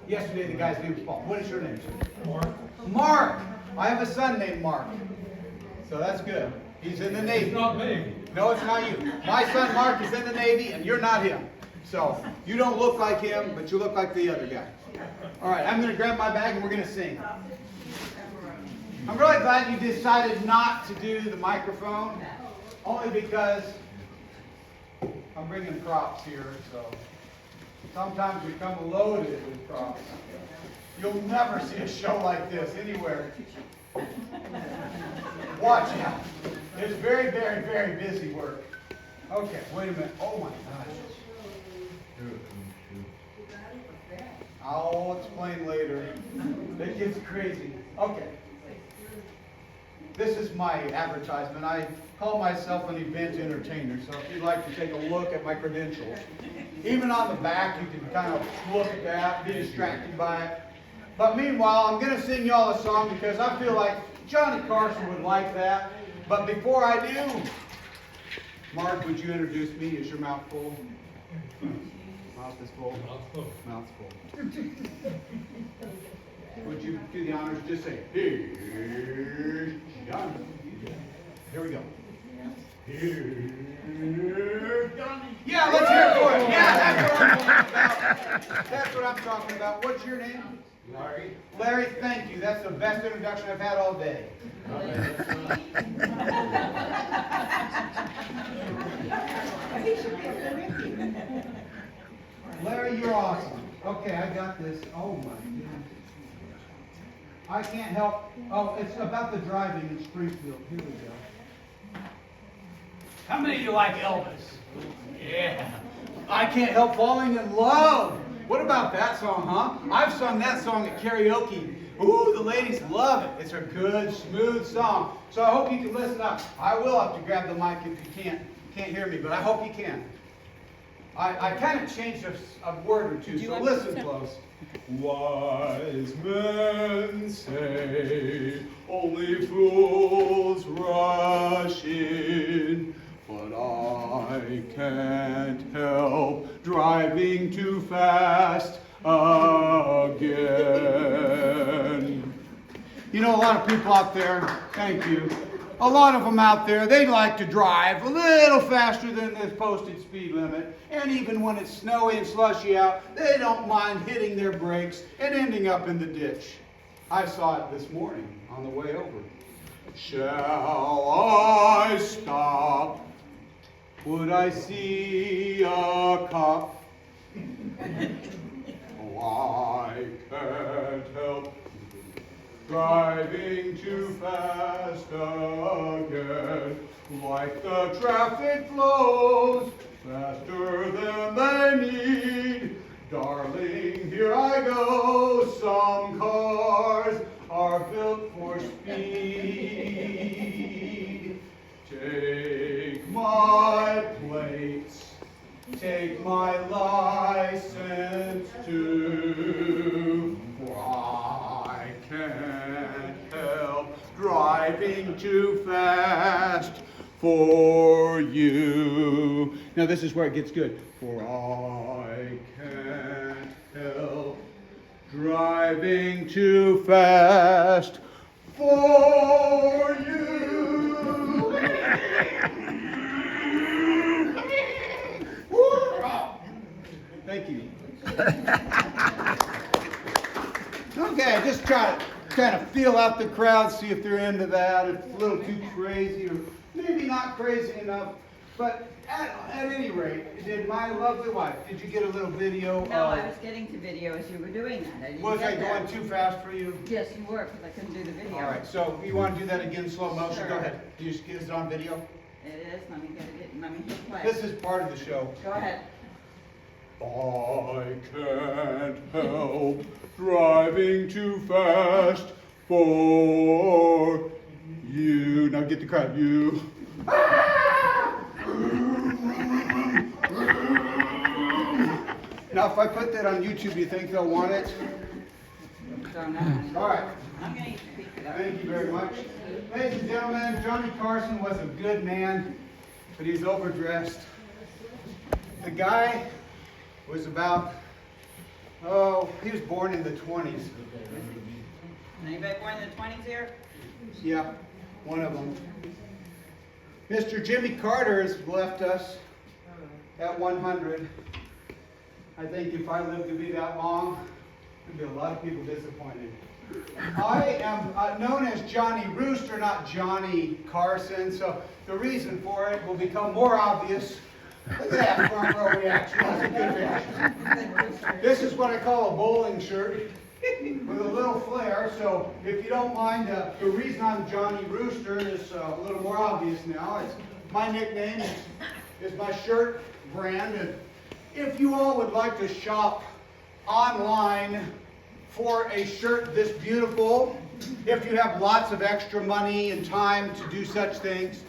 Yesterday the guy's name was Paul. What is your name, sir? Mark. Mark! I have a son named Mark. So that's good. He's in the Navy. It's not me. No, it's not you. My son Mark is in the Navy, and you're not him. So you don't look like him, but you look like the other guy. All right, I'm going to grab my bag, and we're going to sing. I'm really glad you decided not to do the microphone, only because I'm bringing props here, so sometimes we come loaded with props. You'll never see a show like this anywhere. Watch out. It's very, very, very busy work. Okay, wait a minute. Oh my gosh. I'll explain later. It gets crazy. Okay. This is my advertisement. I call myself an event entertainer, so if you'd like to take a look at my credentials, even on the back you can kind of look at that, be distracted by it. But meanwhile, I'm going to sing y'all a song because I feel like Johnny Carson would like that. But before I do, Mark, would you introduce me? Is your mouth full? Mouth is full? Mouth's full. Would you do the honors? Just say, here's Johnny. Here we go. Here's Johnny. Yeah, let's hear it for it. Yeah, that's what I'm talking about. What's your name? Larry. Larry, thank you. That's the best introduction I've had all day. Larry, you're awesome. Okay, I got this. Oh my goodness. I can't help. Oh, it's about the driving in Springfield. Here we go. How many of you like Elvis? Yeah. I can't help falling in love. What about that song, huh? I've sung that song at karaoke. Ooh, the ladies love it. It's a good, smooth song. So I hope you can listen up. I will have to grab the mic if you can't hear me, but I hope you can. I kind of changed a word or two, so listen close. Wise men say only fools rush in, but I can't help driving too fast again. You know, a lot of people out there, thank you, a lot of them out there, they like to drive a little faster than the posted speed limit. And even when it's snowy and slushy out, they don't mind hitting their brakes and ending up in the ditch. I saw it this morning on the way over. Shall I stop? Would I see a cop? Oh, I can't help driving too fast again. Like the traffic flows faster than they need. Darling, here I go. Some cars are built for speed. Take my plates, take my license too, for I can't help driving too fast for you. Now this is where it gets good. For I can't help driving too fast for you. Thank you. Okay, just try to kind of feel out the crowd, see if they're into that. If it's a little too crazy, or maybe not crazy enough. But at any rate, did my lovely wife, did you get a little video? No, I was getting to video as you were doing that. Was I going too fast for you? Yes, you were, because I couldn't do the video. All right, so you want to do that again, slow motion? Sure. Go ahead. Is it on video? It is. Let me get it. Let me hit play. This is part of the show. Go ahead. I can't help driving too fast for you. Now get the crowd. You. Now, if I put that on YouTube, do you think they'll want it? Don't know. All right. I'm going to speak it up. Thank you very much. Ladies and gentlemen, Johnny Carson was a good man, but he's overdressed. The guy was about, Oh, he was born in the 20s. Anybody born in the 20s here? Yeah, one of them. Mr. Jimmy Carter has left us at 100. I think if I live to be that long, there'd be a lot of people disappointed. I am known as Johnny Rooster, not Johnny Carson, so the reason for it will become more obvious. Look at that front row reaction. That's a good reaction. This is what I call a bowling shirt with a little flare, so if you don't mind, the reason I'm Johnny Rooster is a little more obvious now. It's my nickname is my shirt brand, and if you all would like to shop online for a shirt this beautiful, if you have lots of extra money and time to do such things,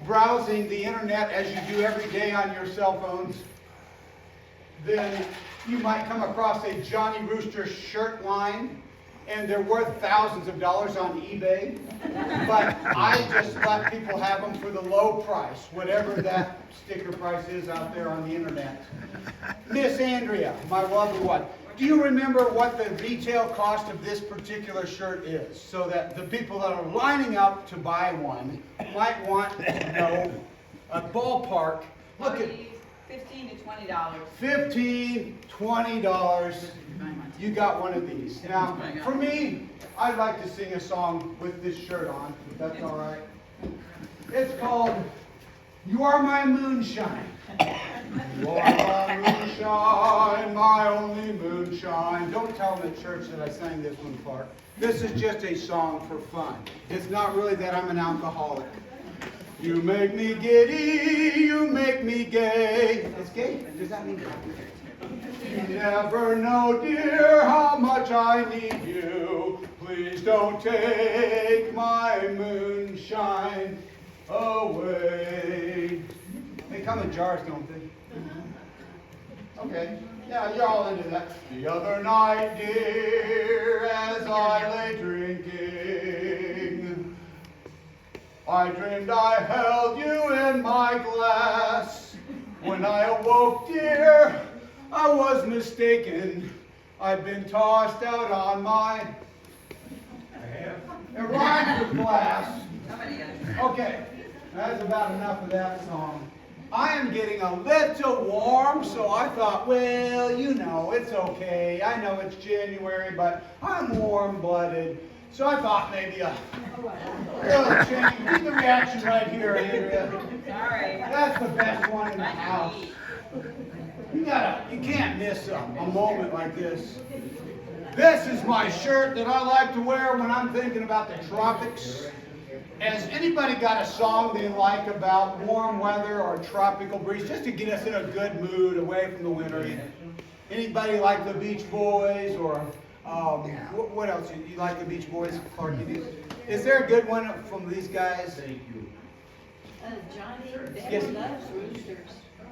browsing the internet as you do every day on your cell phones, then you might come across a Johnny Rooster shirt line, and they're worth thousands of dollars on eBay. But I just let people have them for the low price, whatever that sticker price is out there on the internet. Miss Andrea, my lovely one, do you remember what the retail cost of this particular shirt is? So that the people that are lining up to buy one might want to know a ballpark. Look at $15 to $20. $15, $20. You got one of these. Now, for me, I'd like to sing a song with this shirt on, if that's all right. It's called "You Are My Moonshine." You are my moonshine, my only moonshine. Don't tell them at church that I sang this one part. This is just a song for fun. It's not really that I'm an alcoholic. You make me giddy, you make me gay. It's gay. Does that mean happy? You never know, dear, how much I need you. Please don't take my moonshine away. They come in jars, don't they? Okay. Yeah, you're all into that. The other night, dear, as I lay drinking, I dreamed I held you in my glass. When I awoke, dear, I was mistaken. I'd been tossed out on my... It rhymes with glass. Okay, that's about enough of that song. I am getting a little warm, so I thought, well, you know, it's okay. I know it's January, but I'm warm-blooded. So I thought maybe a little change. Leave the reaction right here, Andrea. Sorry. That's the best one in the house. You can't miss a moment like this. This is my shirt that I like to wear when I'm thinking about the tropics. Has anybody got a song they like about warm weather or tropical breeze, just to get us in a good mood away from the winter? Anybody like the Beach Boys or what else? You like the Beach Boys, Clark? You do? Is there a good one from these guys? Thank you. Johnny, Yes. Daddy loves roosters.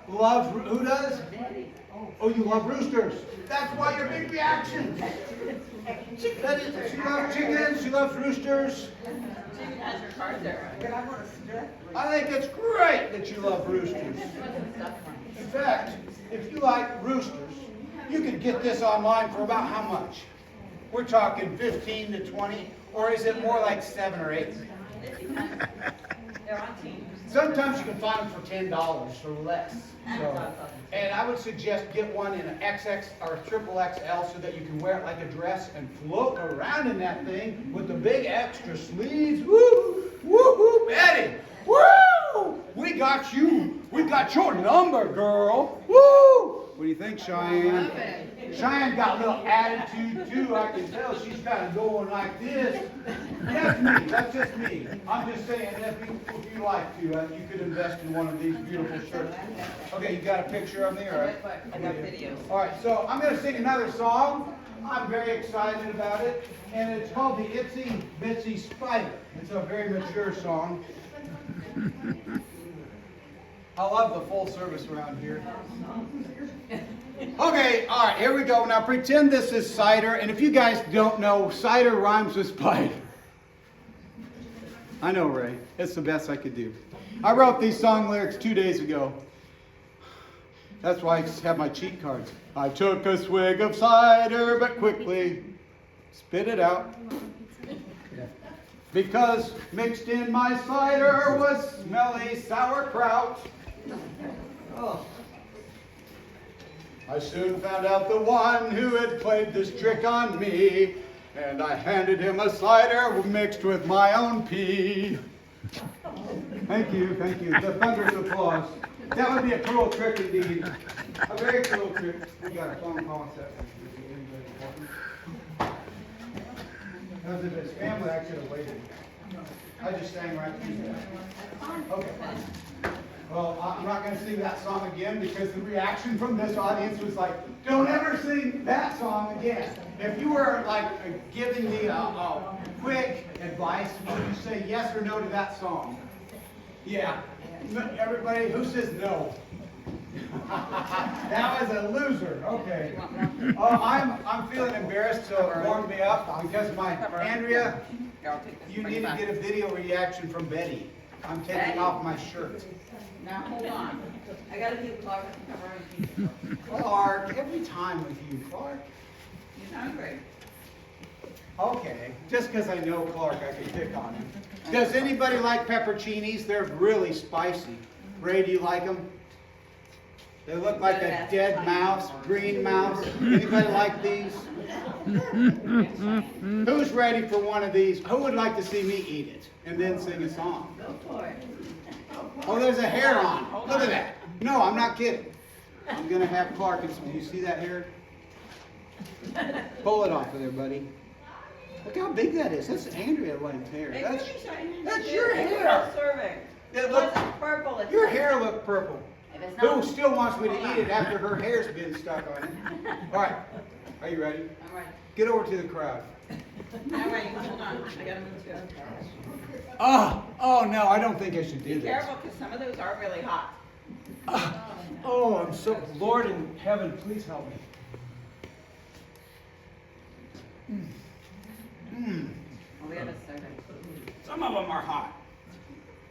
Love, who does? Daddy. Oh, you love roosters. That's why your big reaction. She loves chickens, she loves roosters. She has her card there. I think it's great that you love roosters. In fact, if you like roosters, you could get this online for about how much? We're talking 15 to 20, or is it more like 7 or 8? They're on teams. Sometimes you can find them for $10 or less. So, and I would suggest get one in an XX or triple XL so that you can wear it like a dress and float around in that thing with the big extra sleeves. Woo! Woo-hoo, Betty! Woo! We got you. We got your number, girl. Woo! What do you think, Cheyenne? Cheyenne got a little attitude too. I can tell she's kind of going like this. That's me. That's just me. I'm just saying that if you like to, you could invest in one of these beautiful shirts. Okay, you got a picture of me, all right? I got videos. All right, so I'm going to sing another song. I'm very excited about it, and it's called the Itsy Bitsy Spider. It's a very mature song. I love the full service around here. Okay, all right, here we go. Now pretend this is cider, and if you guys don't know, cider rhymes with spider. I know, Ray. It's the best I could do. I wrote these song lyrics 2 days ago. That's why I have my cheat cards. I took a swig of cider, but quickly spit it out. Because mixed in my cider was smelly sauerkraut. Oh. I soon found out the one who had played this trick on me, and I handed him a cider mixed with my own pee. Thank you, thank you. The thunderous applause. That would be a cruel trick indeed. A very cruel trick. We got a phone call set. Because if his family, I should have waited. I just sang right through that. Okay, fine. Well, I'm not going to sing that song again because the reaction from this audience was like, don't ever sing that song again. If you were like giving me a quick advice, would you say yes or no to that song? Yeah. Everybody, who says no? That was a loser. Okay. Oh, I'm feeling embarrassed, so warm me up because Andrea, you need to get a video reaction from Betty. I'm taking off my shirt. Now, hold on. I gotta give Clark a pepperoni. Clark, every time with you, Clark. He's hungry. Okay, just because I know Clark, I can pick on him. Does anybody like pepperoncinis? They're really spicy. Ray, do you like them? They look like a dead mouse, green mouse. Anybody like these? Who's ready for one of these? Who would like to see me eat it and then sing a song? Go for it. Oh, there's a hair on. Look at that. No, I'm not kidding. I'm going to have Clark. Do you see that hair? Pull it off of there, buddy. Look how big that is. That's Andrea Lane's hair. It That's, could be shiny. that's It's your a hair. serving. It It look- wasn't purple. It's Your not. hair looked purple. If it's Who not, still wants me to eat it after her hair's been stuck on it? All right. Are you ready? all right. Get over to the crowd. Now wait, hold on. I gotta move too. Oh no, I don't think I should do Be this. careful, because some of those are really hot. Oh, I'm so, Lord in heaven, please help me. Oh, we have a soda. Some of them are hot.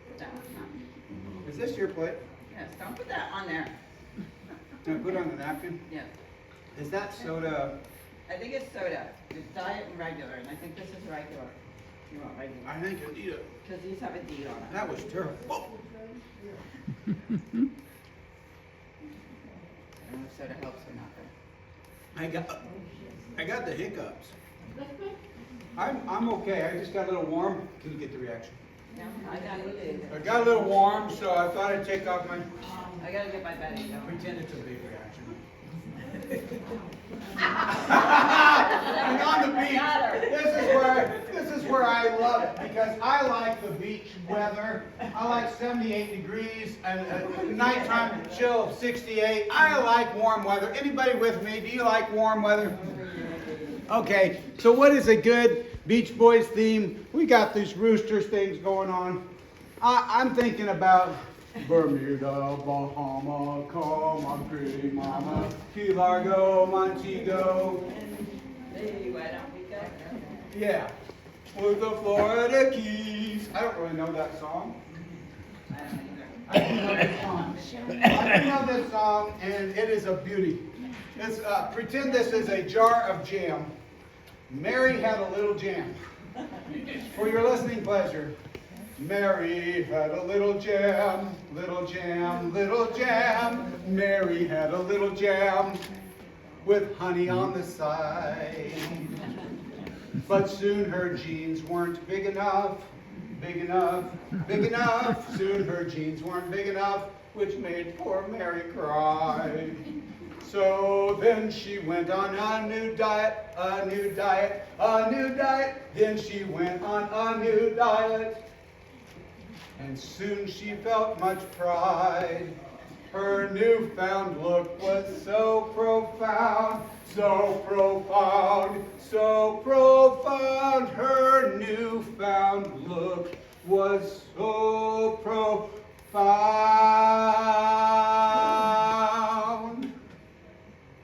Put that one on. Is this your plate? Yes, don't put that on there. Can I put it on the napkin? Yes. Is that soda? I think it's soda. It's diet and regular, and I think this is regular. You want regular? I think I need it. Because these have a D on it. That was terrible. Oh. I don't know if soda helps or not. I got the hiccups. I'm okay. I just got a little warm. Can you get the reaction? No, I gotta get I got a little warm, so I thought I'd take off my. I gotta get my Betty going. Pretend it's a big reaction. And on the beach, this is where I love it because I like the beach weather. I like 78 degrees and a nighttime chill of 68. I like warm weather. Anybody with me? Do you like warm weather? Okay, so what is a good Beach Boys theme? We got these roosters things going on. I'm thinking about Bermuda, Bahama, come on, pretty mama, Key Largo, Montego. Hey, why don't we go? Yeah, with the Florida Keys. I don't really know that song. I don't either. I do know this song. I do know this song, and it is a beauty. It's, pretend this is a jar of jam. Mary had a little jam. For your listening pleasure. Mary had a little jam, little jam, little jam. Mary had a little jam with honey on the side. But soon her jeans weren't big enough, big enough, big enough. Soon her jeans weren't big enough, which made poor Mary cry. So then she went on a new diet, a new diet, a new diet. Then she went on a new diet. And soon she felt much pride. Her newfound look was so profound, so profound, so profound. Her newfound look was so profound.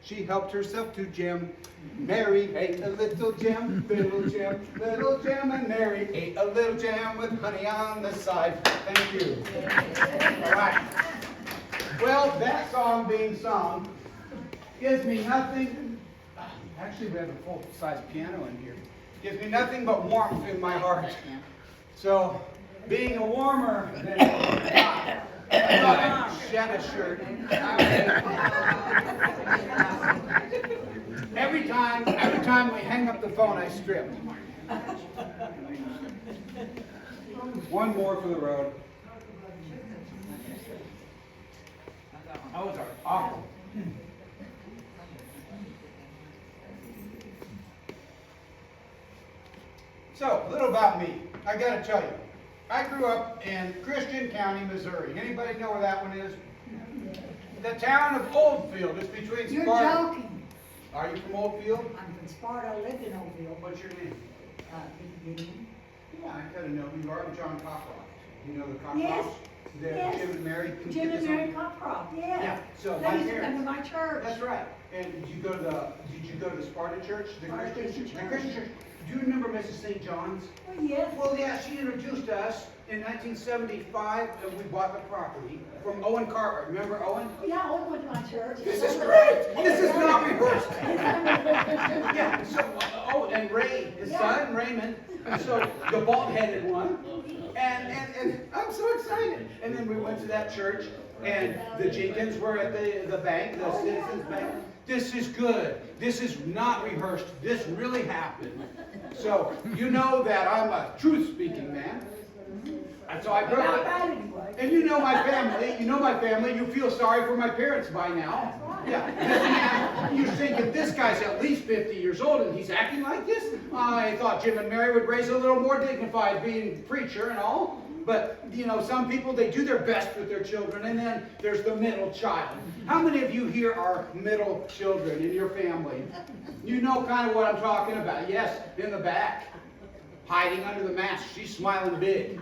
She helped herself to jam. Mary ate a little jam, little jam, little jam, and Mary ate a little jam with honey on the side. Thank you. All right. Well, that song being sung gives me nothing. Actually, we have a full-size piano in here. Gives me nothing but warmth in my heart. So, being a warmer than I thought I'd shed a shirt. Every time we hang up the phone, I strip. One more for the road. Those are awful. So, a little about me. I gotta tell you, I grew up in Christian County, Missouri. Anybody know where that one is? The town of Oldfield. It's between You're Sparta. joking. Are you from Oldfield? I'm from Sparta, I live in Oakville. What's your name? Gideon. Yeah, I kind of know who you are. I'm John Cockroft. You know the Cockroft? Yes. Yes. Jim and Mary. Jim and Mary Cockcroft, yes. Yeah. So They my used to come parents. to my church. That's right. And did you go to the Sparta church? The Sparta Christian church? Church. The Christian church. Do you remember Mrs. St. John's? Well, yes. Well, yeah, she introduced us in 1975, and we bought the property from Owen Cartwright. Remember Owen? Yeah, I went to my church. This is great. This is not rehearsed. Yeah. So, and Ray, his son Raymond. And so the bald-headed one. And I'm so excited. And then we went to that church, and the Jenkins were at the bank, the Citizens Bank. This is good. This is not rehearsed. This really happened. So you know that I'm a truth-speaking man. And so I grew Not up. bad anyway. And you know my family. You know my family. You feel sorry for my parents by now. Yeah. You're thinking this guy's at least 50 years old and he's acting like this? I thought Jim and Mary would raise a little more dignified, being preacher and all. But, you know, some people, they do their best with their children, and then there's the middle child. How many of you here are middle children in your family? You know kind of what I'm talking about. Yes, in the back, hiding under the mask. She's smiling big.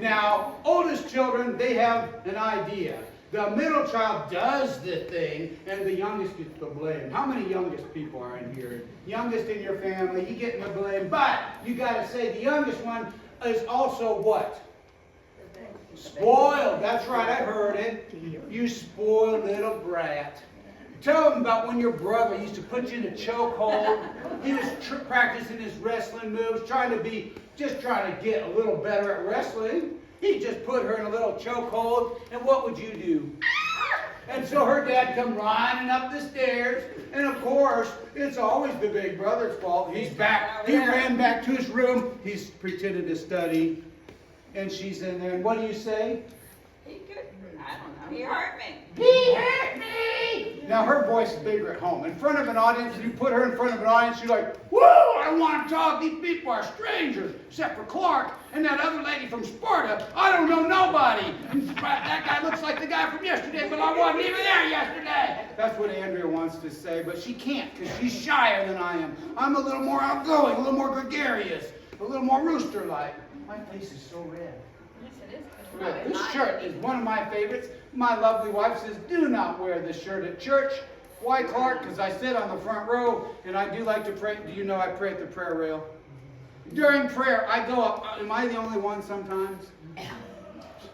Now, oldest children, they have an idea. The middle child does the thing, and the youngest gets the blame. How many youngest people are in here? Youngest in your family, you get the blame. But you got to say the youngest one is also what? Spoiled. That's right, I heard it. You spoiled little brat. Tell them about when your brother used to put you in a chokehold. He was practicing his wrestling moves, trying to get a little better at wrestling. He just put her in a little chokehold, and what would you do? And so her dad come running up the stairs, and of course, it's always the big brother's fault. He's back. He ran back to his room. He's pretending to study, and she's in there. And what do you say? He could, I don't know, he hurt me. He hit me! Now her voice is bigger at home. In front of an audience, you put her in front of an audience, you're like, woo, I want to talk. These people are strangers, except for Clark and that other lady from Sparta. I don't know nobody. And that guy looks like the guy from yesterday, but I wasn't even there yesterday. That's what Andrea wants to say, but she can't because she's shyer than I am. I'm a little more outgoing, a little more gregarious, a little more rooster-like. My face is so red. Yes, it is. This shirt is one of my favorites. My lovely wife says, do not wear this shirt at church. Why, Clark? Because I sit on the front row, and I do like to pray. Do you know I pray at the prayer rail? During prayer, I go up. Am I the only one sometimes?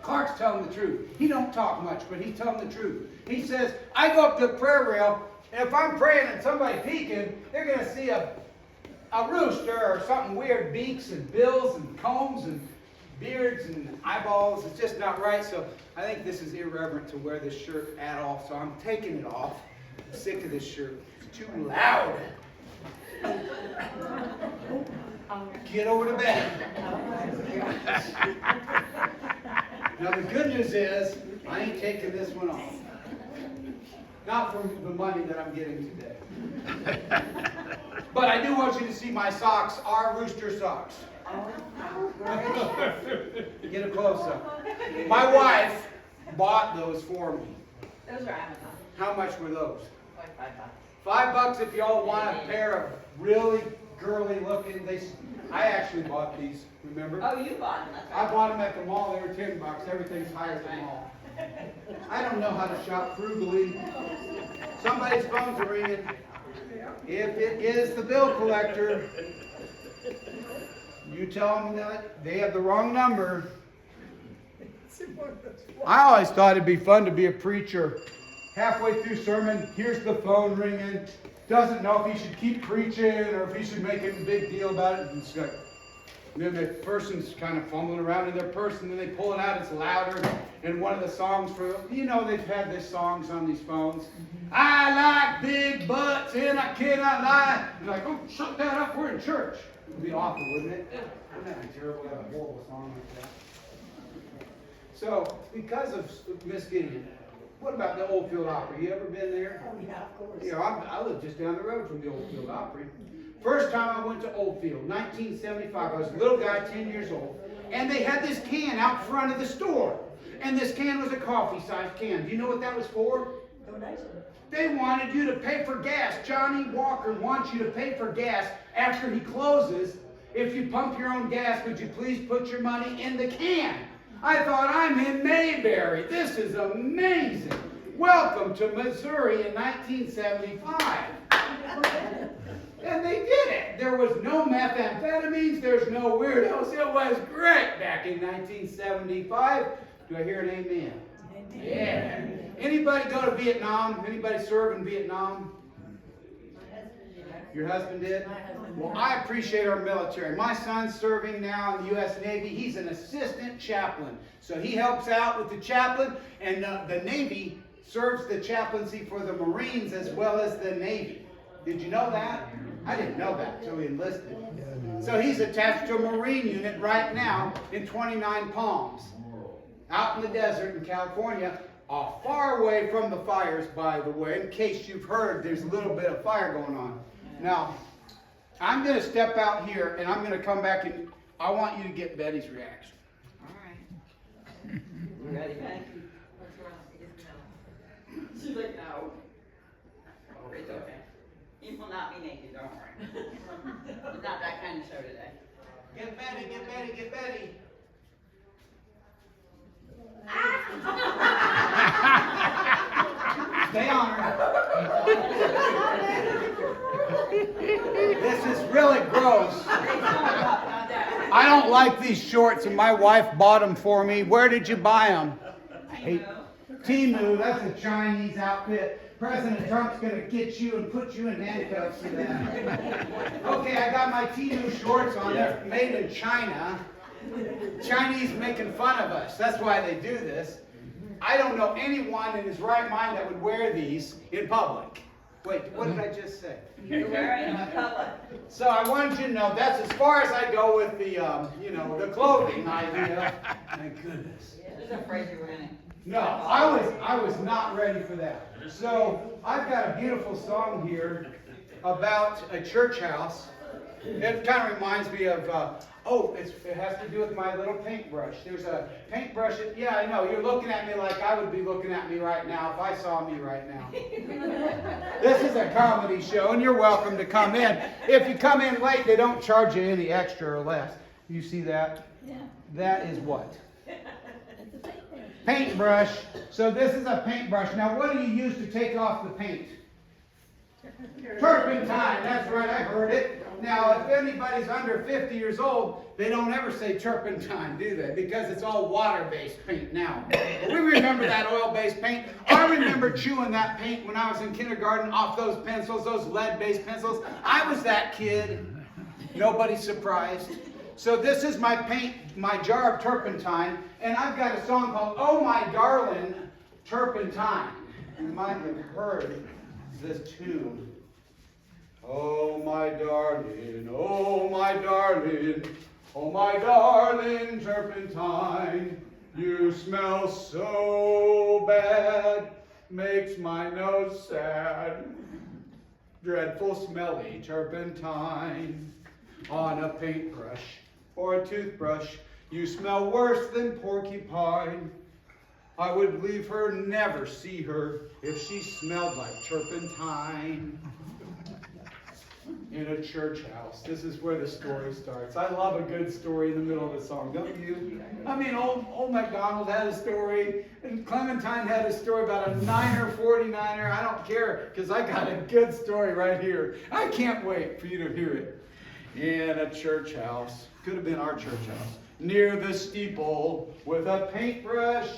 Clark's telling the truth. He don't talk much, but he's telling the truth. He says, I go up to the prayer rail, and if I'm praying and somebody peeking, they're going to see a rooster or something weird, beaks and bills and combs and beards and eyeballs. It's just not right. So I think this is irreverent to wear this shirt at all. So I'm taking it off. I'm sick of this shirt. It's too loud. Get over to bed. Now the good news is I ain't taking this one off. Not from the money that I'm getting today. But I do want you to see my socks are rooster socks. Get a close-up. My wife bought those for me. Those are Amazon. How much were those? Like $5. $5 if y'all want a pair of really girly looking. I actually bought these, remember? Oh, you bought them. That's I right. bought them at the mall. They were $10. Everything's higher at the mall. I don't know how to shop frugally. Somebody's phone's ringing. If it is the bill collector, you tell them that they have the wrong number. I always thought it'd be fun to be a preacher. Halfway through sermon, here's the phone ringing. Doesn't know if he should keep preaching or if he should make a big deal about it. And it's like, and then the person's kind of fumbling around in their purse, and then they pull it out, it's louder. And one of the songs for, you know, they've had these songs on these phones. I like big butts and I cannot lie. You're like, oh, shut that up, we're in church. It would be awful, wouldn't it? Wouldn't that be terrible to have a horrible song like that? So, because of Miss Gideon, what about the Oldfield Opry? You ever been there? Oh, yeah, of course. Yeah, I live just down the road from the Oldfield Opry. First time I went to Oldfield, 1975. I was a little guy, 10 years old. And they had this can out front of the store. And this can was a coffee-sized can. Do you know what that was for? Donation. They wanted you to pay for gas. Johnny Walker wants you to pay for gas after he closes. If you pump your own gas, would you please put your money in the can? I thought, I'm in Mayberry. This is amazing. Welcome to Missouri in 1975. And they did it. There was no methamphetamines. There's no weirdos. It was great back in 1975. Do I hear an amen? Amen. Yeah. Anybody go to Vietnam? Anybody serve in Vietnam? Your husband did? Well, I appreciate our military. My son's serving now in the U.S. Navy. He's an assistant chaplain. So he helps out with the chaplain, and the Navy serves the chaplaincy for the Marines as well as the Navy. Did you know that? I didn't know that until he enlisted. So he's attached to a Marine unit right now in 29 Palms, out in the desert in California, far away from the fires, by the way. In case you've heard, there's a little bit of fire going on. Now, I'm going to step out here, and I'm going to come back, and I want you to get Betty's reaction. All right. You ready, Betty? She's like, no. Oh, it's okay. He will not be naked, don't worry. It's not that kind of show today. Get Betty, get Betty, get Betty. Stay on her. This is really gross. I don't like these shorts, and my wife bought them for me. Where did you buy them? Hey, Timu, that's a Chinese outfit. President Trump's going to get you and put you in handcuffs for that. Okay, I got my Timu shorts on. They're made in China. Chinese making fun of us. That's why they do this. I don't know anyone in his right mind that would wear these in public. Wait, what did I just say? You're wearing them in public. So I wanted you to know that's as far as I go with the, the clothing idea. Thank goodness. Just afraid you're winning. No, I was not ready for that. So I've got a beautiful song here about a church house. It kind of reminds me of, it has to do with my little paintbrush. There's a paintbrush, yeah, I know, you're looking at me like I would be looking at me right now if I saw me right now. This is a comedy show, and you're welcome to come in. If you come in late, they don't charge you any extra or less. You see that? Yeah. That is what? It's a paintbrush. Paintbrush. So this is a paintbrush. Now, what do you use to take off the paint? Turpentine. That's right, I heard it. Now, if anybody's under 50 years old, they don't ever say turpentine, do they? Because it's all water-based paint now. We remember that oil-based paint. I remember chewing that paint when I was in kindergarten off those pencils, those lead-based pencils. I was that kid. Nobody's surprised. So this is my paint, my jar of turpentine, and I've got a song called Oh My Darling Turpentine. You might have heard this tune. Oh my darling, oh my darling, oh my darling turpentine, you smell so bad, makes my nose sad. Dreadful smelly turpentine on a paintbrush or a toothbrush, you smell worse than porcupine. I would leave her, never see her, if she smelled like turpentine. In a church house. This is where the story starts. I love a good story in the middle of a song, don't you? I mean, old MacDonald had a story, and Clementine had a story about a 9er, 49er. I don't care, because I got a good story right here. I can't wait for you to hear it. In a church house. Could have been our church house. near the steeple with a paintbrush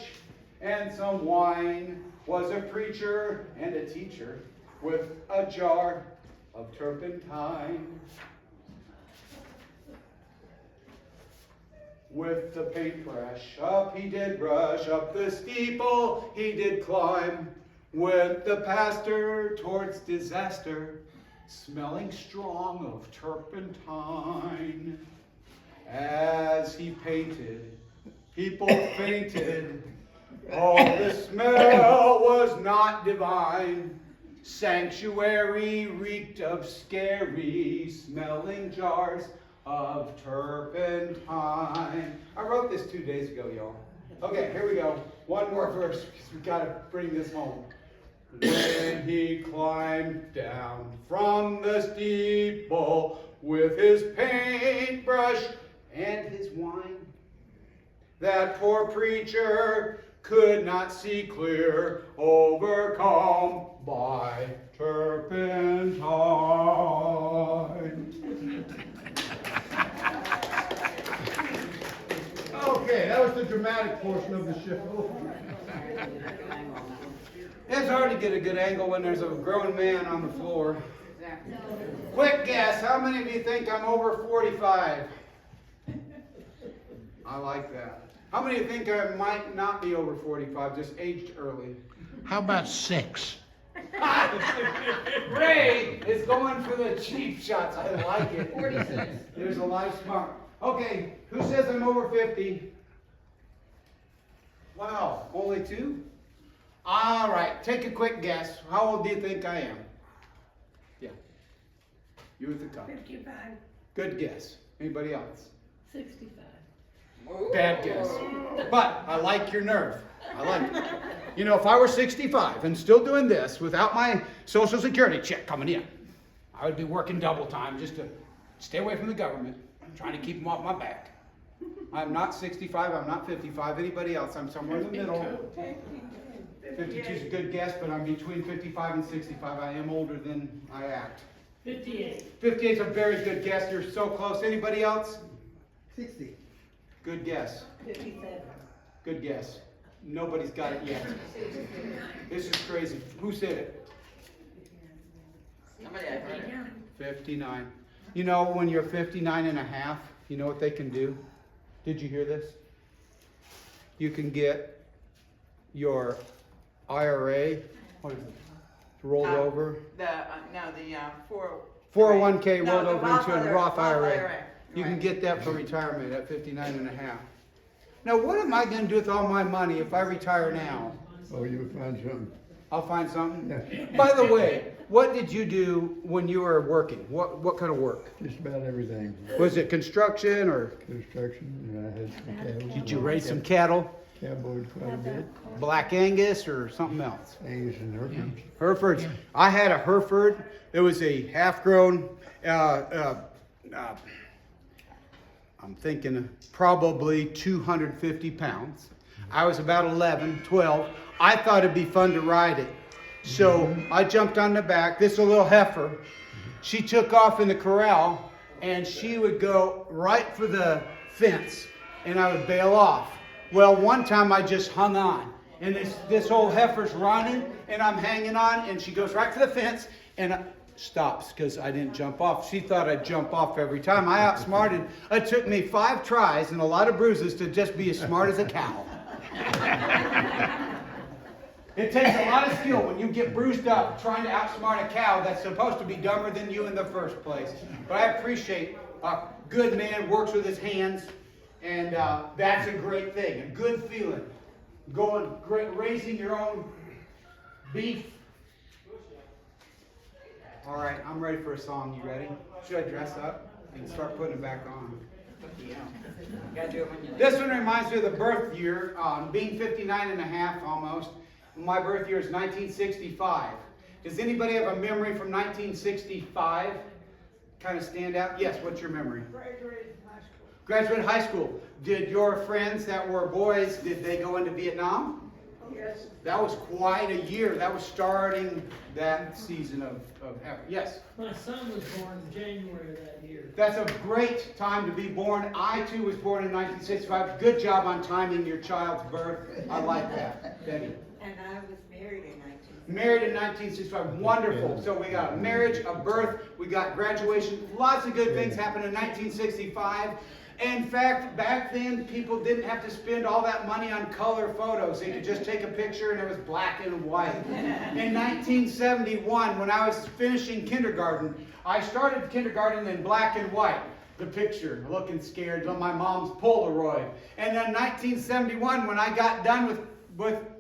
and some wine was a preacher and a teacher with a jar of turpentine. With the paintbrush up he did brush, up the steeple he did climb, with the pastor towards disaster, smelling strong of turpentine. As he painted, people fainted. Oh, the smell was not divine. Sanctuary reeked of scary smelling jars of turpentine. I wrote this 2 days ago, y'all. Okay, here we go. One more verse, because we got to bring this home. When he climbed down from the steeple with his paintbrush and his wine, that poor preacher could not see clear, overcome by turpentine. Okay, that was the dramatic portion of the show. It's hard to get a good angle when there's a grown man on the floor. Quick guess, how many of you think I'm over 45? I like that. How many of you think I might not be over 45, just aged early? How about 6? Ray is going for the cheap shots. I like it. 46. There's a lot of smart. Okay, who says I'm over 50? Wow, only 2? All right, take a quick guess. How old do you think I am? Yeah. You at the top. 55, Good guess. Anybody else? 65. Bad guess. But I like your nerve. I like it. You know, if I were 65 and still doing this without my Social Security check coming in, I would be working double time just to stay away from the government. I'm trying to keep them off my back. I'm not 65. I'm not 55. Anybody else? I'm somewhere in the middle. 52 is a good guess, but I'm between 55 and 65. I am older than I act. 58. 58 is a very good guess. You're so close. Anybody else? 60. Good guess. 57. Good guess. Nobody's got it yet. This is crazy. Who said it? Somebody I heard it. 59. You know, when you're 59 and a half, you know what they can do? Did you hear this? You can get your IRA, what is it, rolled over. The 401k No, rolled the over Roth into a IRA. Roth IRA. IRA. You can Right. get that for retirement at 59 and a half. Now, what am I going to do with all my money if I retire now? Oh, you'll find something. I'll find something. Yeah. By the way, what did you do when you were working? What kind of work? Just about everything. Was it construction or Construction, and I had some cattle. did you raise some cattle? Cowboys quite a bit. Black Angus or something else? Angus and Hereford. Herefords. I had a Hereford. It was a half-grown, I'm thinking probably 250 pounds. I was about 11, 12. I thought it'd be fun to ride it. So I jumped on the back. This is a little heifer. She took off in the corral and she would go right for the fence and I would bail off. Well, one time I just hung on and this old heifer's running and I'm hanging on and she goes right for the fence and stops because I didn't jump off. She thought I'd jump off every time. I outsmarted. It took me 5 tries and a lot of bruises to just be as smart as a cow. It takes a lot of skill when you get bruised up trying to outsmart a cow that's supposed to be dumber than you in the first place. But I appreciate a good man works with his hands, and that's a great thing, a good feeling. Raising your own beef. All right, I'm ready for a song. You ready? Should I dress up and start putting it back on? You gotta do it when you This one reminds me of the birth year, being 59 and a half almost. My birth year is 1965. Does anybody have a memory from 1965? Kind of stand out? Yes, what's your memory? Graduated high school. Graduated high school. Did your friends that were boys, did they go into Vietnam? Yes. That was quite a year. That was starting that season of effort. Yes. My son was born in January of that year. That's a great time to be born. I too was born in 1965. Good job on timing your child's birth. I like that. Betty. And I was married in 1960. Married in 1965. Wonderful. So we got a marriage, a birth, we got graduation. Lots of good things happened in 1965. In fact, back then, people didn't have to spend all that money on color photos. They could just take a picture and it was black and white. In 1971, when I was finishing kindergarten, I started kindergarten in black and white. The picture, looking scared on my mom's Polaroid. And then 1971, when I got done with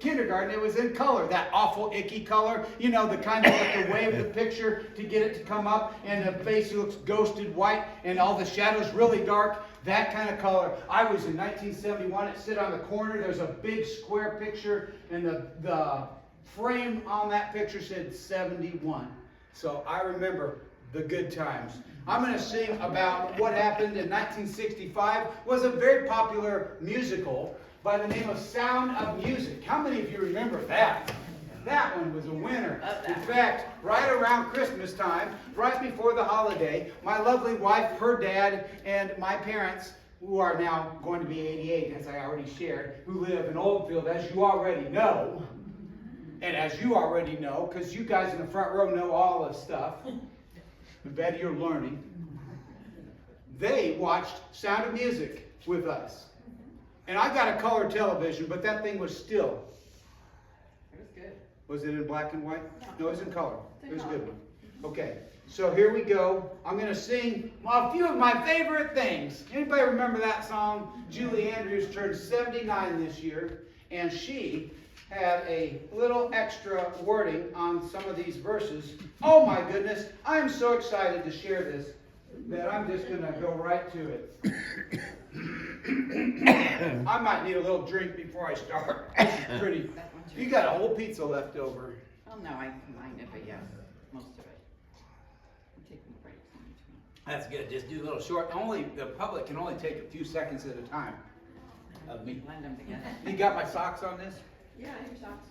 kindergarten, it was in color, that awful icky color, you know, the kind of have to wave the picture to get it to come up, and the face looks ghosted white, and all the shadows really dark, that kind of color. I was in 1971, it sit on the corner, there's a big square picture, and the frame on that picture said 71. So I remember the good times. I'm going to sing about what happened in 1965. It was a very popular musical by the name of Sound of Music. How many of you remember that? That one was a winner. In fact, right around Christmas time, right before the holiday, my lovely wife, her dad, and my parents, who are now going to be 88, as I already shared, who live in Oldfield, as you already know, and as you already know, because you guys in the front row know all this stuff, Betty, you're learning. They watched Sound of Music with us. And I got a color television, but that thing was still. It was good. Was it in black and white? No, it was in color. It was a good one. Okay, so here we go. I'm going to sing a few of my favorite things. Anybody remember that song? Julie Andrews turned 79 this year, and she had a little extra wording on some of these verses. Oh my goodness, I'm so excited to share this that I'm just going to go right to it. I might need a little drink before I start. This is pretty. You got a whole pizza left over. Well, no, I combined it, but yes, most of it. I'm taking breaks in between. That's good. Just do a little short. Only the public can only take a few seconds at a time of me. Blend them together. You got my socks on this? Yeah, your socks.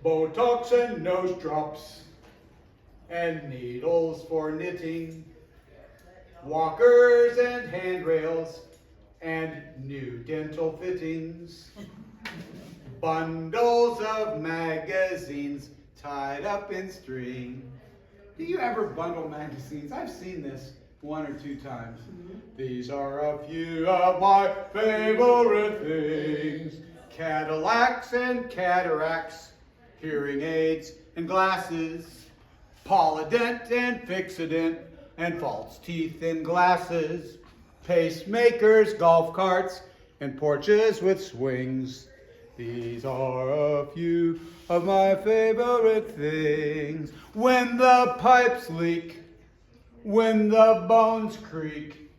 Botox and nose drops and needles for knitting, walkers and handrails and new dental fittings, bundles of magazines tied up in string. Do you ever bundle magazines? I've seen this one or two times. These are a few of my favorite things. Cadillacs and cataracts, hearing aids and glasses, Polydent and Fixodent, and false teeth and glasses, pacemakers, golf carts, and porches with swings. These are a few of my favorite things. When the pipes leak, when the bones creak,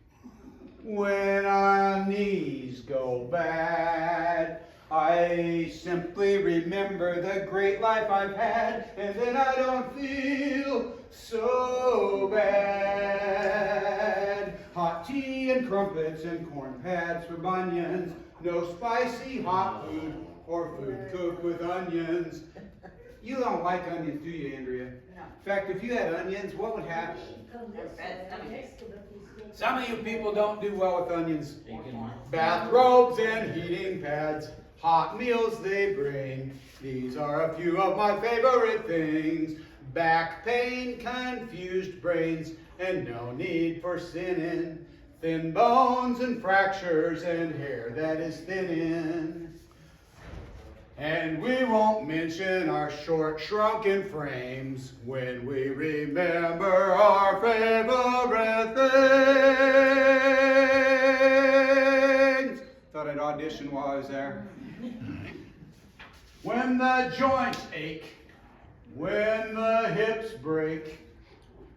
when our knees go bad, I simply remember the great life I've had, and then I don't feel so bad. Hot tea and crumpets and corn pads for bunions, no spicy hot food or food cooked with onions. You don't like onions, do you, Andrea? No. In fact, if you had onions, what would happen? Bad stomach. Some of you people don't do well with onions. Bathrobes and heating pads, hot meals they bring. These are a few of my favorite things. Back pain, confused brains, and no need for sinning. Thin bones and fractures and hair that is thinning. And we won't mention our short, shrunken frames when we remember our favorite things. Thought I'd audition while I was there. When the joints ache, when the hips break,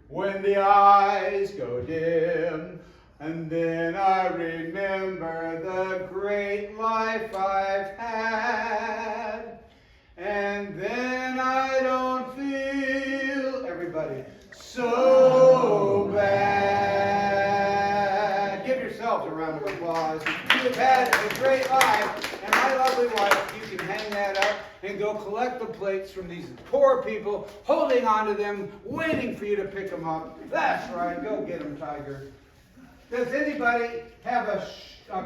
when the eyes go dim, and then I remember the great life I've had, and then I don't feel, everybody, so bad. Give yourselves a round of applause. You have had a great life, and my lovely wife, you can hang that up and go collect the plates from these poor people, holding on to them, waiting for you to pick them up. That's right, go get them, Tiger. Does anybody have a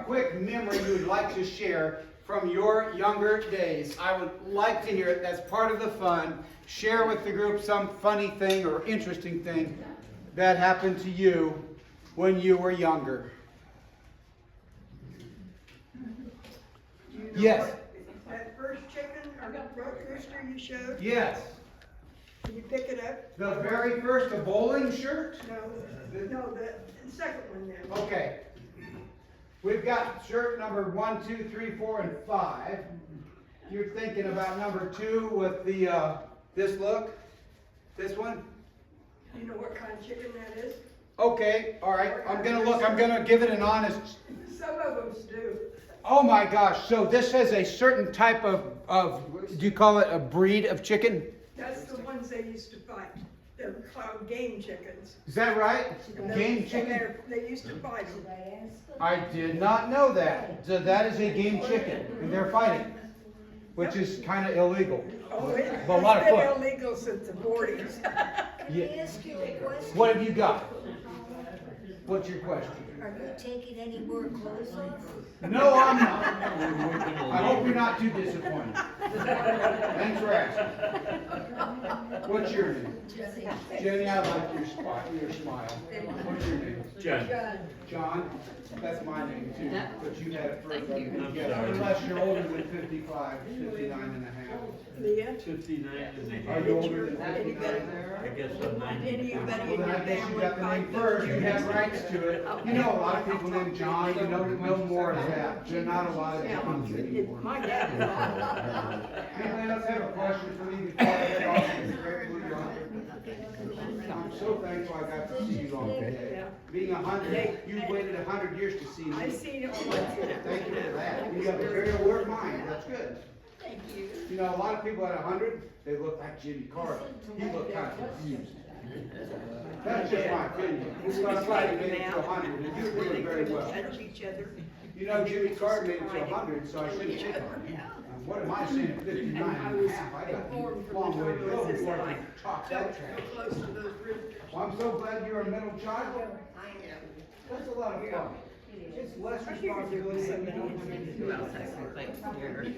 quick memory you would like to share from your younger days? I would like to hear it. That's part of the fun. Share with the group some funny thing or interesting thing that happened to you when you were younger. Yes. That first chicken or rooster you showed, Yes. did you pick it up? The very first, a bowling shirt? No, the second one then. Okay. We've got shirt number 1, 2, 3, 4, and 5. You're thinking about number 2 with the this look? This one? Do you know what kind of chicken that is? Okay, all right. I'm gonna give it an honest. Some of them do. Oh my gosh! So this has a certain type of do you call it a breed of chicken? That's the ones they used to fight. They're called game chickens. Is that right? And Game those- chicken? and they used to fight them. I did not know that. So that is a game chicken, and they're fighting, which is kind of illegal. Oh, it's But a lot of been fun. illegal since the 40s. Can I ask you a question? What have you got? What's your question? Are you taking any more clothes off? No, I'm not. I hope you're not too disappointed. Thanks for asking. What's your name? Jenny, I like your smile. What's your name? John. John? That's my name too, but you had it first. Thank you. I'm Yeah, sorry. unless you're older than 55, 59 and a half. Leah? 59 and a Are half. you older than 59? I guess I'm 90. Anybody Well, in then your I guess you family got the name fight first, those you have chickens? rights to it. You know a lot of people named John, you know more of that. There are not a lot of Johns anymore. My dad. Anybody else have a question for me before I head off to the great blue yonder? I'm so thankful I got to see you all today. Being 100, you waited 100 years to see me. I seen it once. Thank you for that. You have a very alert mind, that's good. Thank you. You know, a lot of people at 100, they look like Jimmy Carter. He looked kind of confused. That's just my opinion. So I'm glad you made it to 100, and you're doing very well. Touch each other. You know, Jimmy Carter made it to 100, so I shouldn't pick on him. What am I saying at 59 and a half? I got a long way to go before I can talk that trash. Close to those roosters. Well, I'm so glad you're a middle child. That's a lot of fun. It's less responsibility than you don't have to do.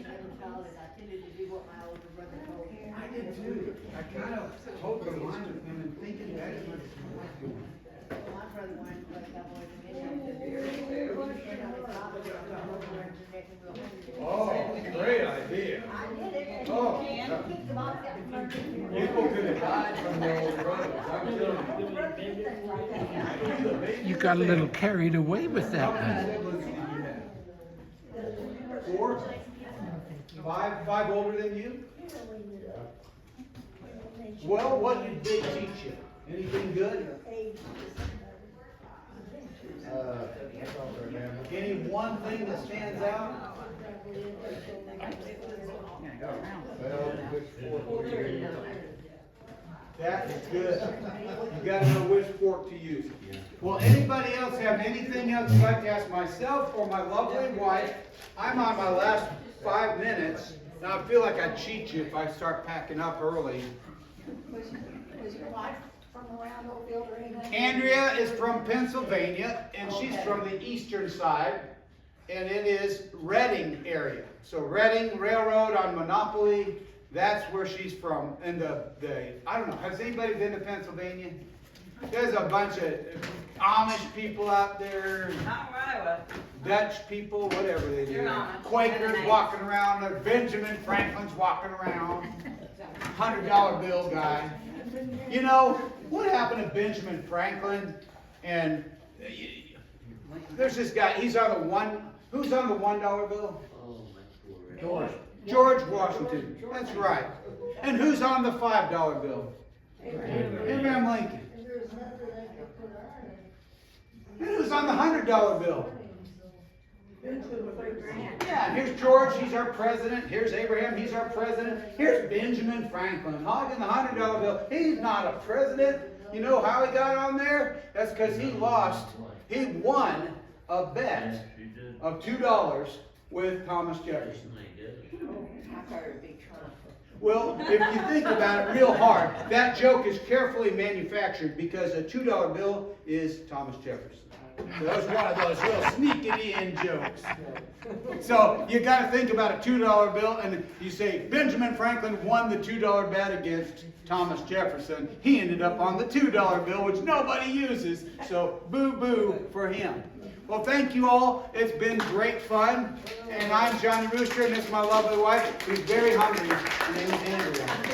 I did too. I kind of told the line with him and thinking that is what it's doing. Oh, great idea. Oh, people could have died from the old roads, I'm telling you. You got a little carried away with How that many one. siblings do you have? 4? 5 older than you? Well, what did they teach you? Anything good? Any one thing that stands out? That is good. You gotta know which fork to use. Well, anybody else have anything else you'd like to ask myself or my lovely wife? I'm on my last 5 minutes. Now I feel like I'd cheat you if I start packing up early. Was your wife from around Oakville or anything? Andrea is from Pennsylvania, and she's from the eastern side, and it is Reading area. So Reading Railroad on Monopoly, that's where she's from. And I don't know, has anybody been to Pennsylvania? There's a bunch of Amish people out there, Not where I was. Dutch people, whatever they do. They're Amish. Quakers They're nice. walking around, there, Benjamin Franklin's walking around, $100 bill guy. You know, what happened to Benjamin Franklin? And there's this guy, who's on the $1 bill? George Washington, that's right. And who's on the $5 bill? Abraham Lincoln. And who's on the $100 bill? Yeah, and here's George, he's our president. Here's Abraham, he's our president. Here's Benjamin Franklin, hogging the $100 bill. He's not a president. You know how he got on there? That's because he won a bet of $2 with Thomas Jefferson. Well, if you think about it real hard, that joke is carefully manufactured because a $2 bill is Thomas Jefferson. So that was one of those real sneaking in jokes. So you got to think about a $2 bill, and you say Benjamin Franklin won the $2 bet against Thomas Jefferson. He ended up on the $2 bill, which nobody uses. So boo-boo for him. Well, thank you all. It's been great fun. And I'm Johnny Rooster, and this is my lovely wife, who's very hungry. Her name is Andrea.